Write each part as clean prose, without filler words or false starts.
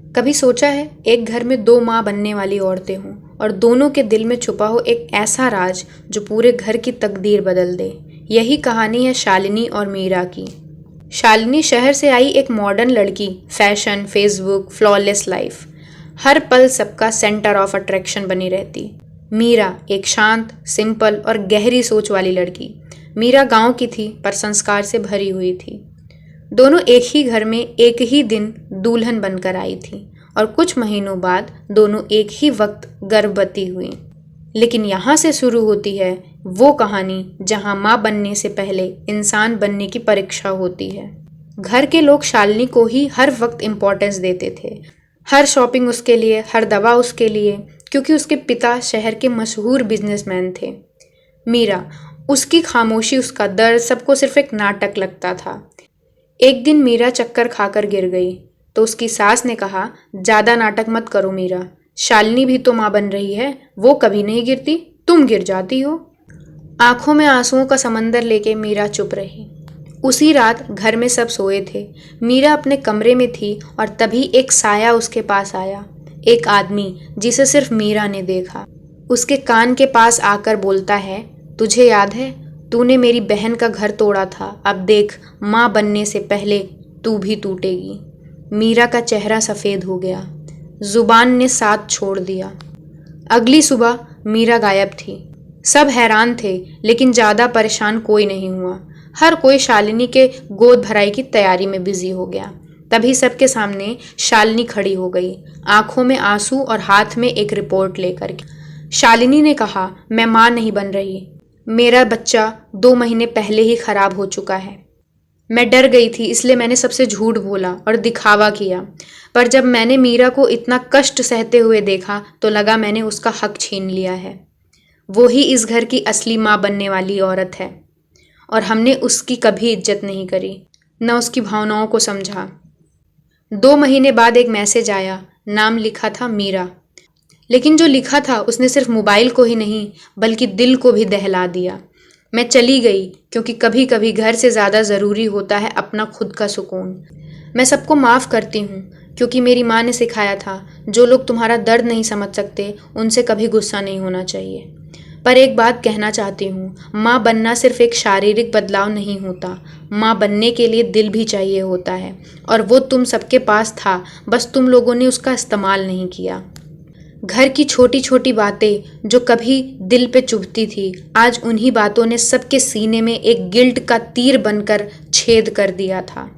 कभी सोचा है एक घर में दो माँ बनने वाली औरतें हों और दोनों के दिल में छुपा हो एक ऐसा राज जो पूरे घर की तकदीर बदल दे। यही कहानी है शालिनी और मीरा की। शालिनी शहर से आई एक मॉडर्न लड़की, फैशन, फेसबुक, फ्लॉलेस लाइफ, हर पल सबका सेंटर ऑफ अट्रैक्शन बनी रहती। मीरा एक शांत, सिंपल और गहरी सोच वाली लड़की। मीरा गांव की थी पर संस्कार से भरी हुई थी। दोनों एक ही घर में एक ही दिन दुल्हन बनकर आई थी और कुछ महीनों बाद दोनों एक ही वक्त गर्भवती हुई। लेकिन यहाँ से शुरू होती है वो कहानी जहाँ माँ बनने से पहले इंसान बनने की परीक्षा होती है। घर के लोग शालिनी को ही हर वक्त इम्पोर्टेंस देते थे। हर शॉपिंग उसके लिए, हर दवा उसके लिए, क्योंकि उसके पिता शहर के मशहूर बिजनेसमैन थे। मीरा, उसकी खामोशी, उसका दर्द सबको सिर्फ एक नाटक लगता था। एक दिन मीरा चक्कर खाकर गिर गई तो उसकी सास ने कहा, ज्यादा नाटक मत करो मीरा, शालिनी भी तो माँ बन रही है, वो कभी नहीं गिरती, तुम गिर जाती हो। आंखों में आंसुओं का समंदर लेके मीरा चुप रही। उसी रात घर में सब सोए थे। मीरा अपने कमरे में थी और तभी एक साया उसके पास आया। एक आदमी जिसे सिर्फ मीरा ने देखा। उसके कान के पास आकर बोलता है, तुझे याद है, तूने मेरी बहन का घर तोड़ा था, अब देख माँ बनने से पहले तू भी टूटेगी। मीरा का चेहरा सफ़ेद हो गया, जुबान ने साथ छोड़ दिया। अगली सुबह मीरा गायब थी। सब हैरान थे लेकिन ज़्यादा परेशान कोई नहीं हुआ। हर कोई शालिनी के गोद भराई की तैयारी में बिजी हो गया। तभी सबके सामने शालिनी खड़ी हो गई, आंखों में आंसू और हाथ में एक रिपोर्ट लेकर के। शालिनी ने कहा, मैं माँ नहीं बन रही, मेरा बच्चा 2 महीने पहले ही खराब हो चुका है। मैं डर गई थी इसलिए मैंने सबसे झूठ बोला और दिखावा किया, पर जब मैंने मीरा को इतना कष्ट सहते हुए देखा तो लगा मैंने उसका हक छीन लिया है। वो ही इस घर की असली माँ बनने वाली औरत है और हमने उसकी कभी इज्जत नहीं करी, न उसकी भावनाओं को समझा। 2 महीने बाद एक मैसेज आया, नाम लिखा था मीरा, लेकिन जो लिखा था उसने सिर्फ मोबाइल को ही नहीं बल्कि दिल को भी दहला दिया। मैं चली गई क्योंकि कभी कभी घर से ज़्यादा ज़रूरी होता है अपना खुद का सुकून। मैं सबको माफ़ करती हूँ क्योंकि मेरी माँ ने सिखाया था, जो लोग तुम्हारा दर्द नहीं समझ सकते उनसे कभी गुस्सा नहीं होना चाहिए। पर एक बात कहना चाहती हूँ, माँ बनना सिर्फ एक शारीरिक बदलाव नहीं होता, माँ बनने के लिए दिल भी चाहिए होता है और वो तुम सबके पास था, बस तुम लोगों ने उसका इस्तेमाल नहीं किया। घर की छोटी छोटी बातें जो कभी दिल पे चुभती थी, आज उन्हीं बातों ने सबके सीने में एक गिल्ट का तीर बनकर छेद कर दिया था।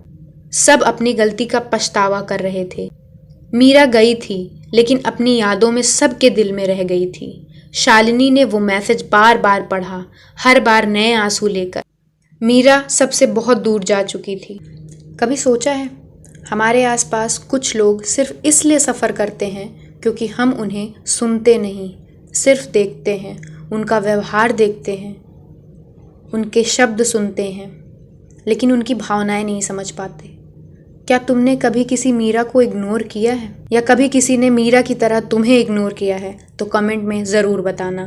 सब अपनी गलती का पछतावा कर रहे थे। मीरा गई थी लेकिन अपनी यादों में सबके दिल में रह गई थी। शालिनी ने वो मैसेज बार बार पढ़ा, हर बार नए आंसू लेकर। मीरा सबसे बहुत दूर जा चुकी थी। कभी सोचा है, हमारे आसपास कुछ लोग सिर्फ इसलिए सफ़र करते हैं क्योंकि हम उन्हें सुनते नहीं, सिर्फ देखते हैं, उनका व्यवहार देखते हैं, उनके शब्द सुनते हैं, लेकिन उनकी भावनाएं नहीं समझ पाते। क्या तुमने कभी किसी मीरा को इग्नोर किया है या कभी किसी ने मीरा की तरह तुम्हें इग्नोर किया है? तो कमेंट में ज़रूर बताना।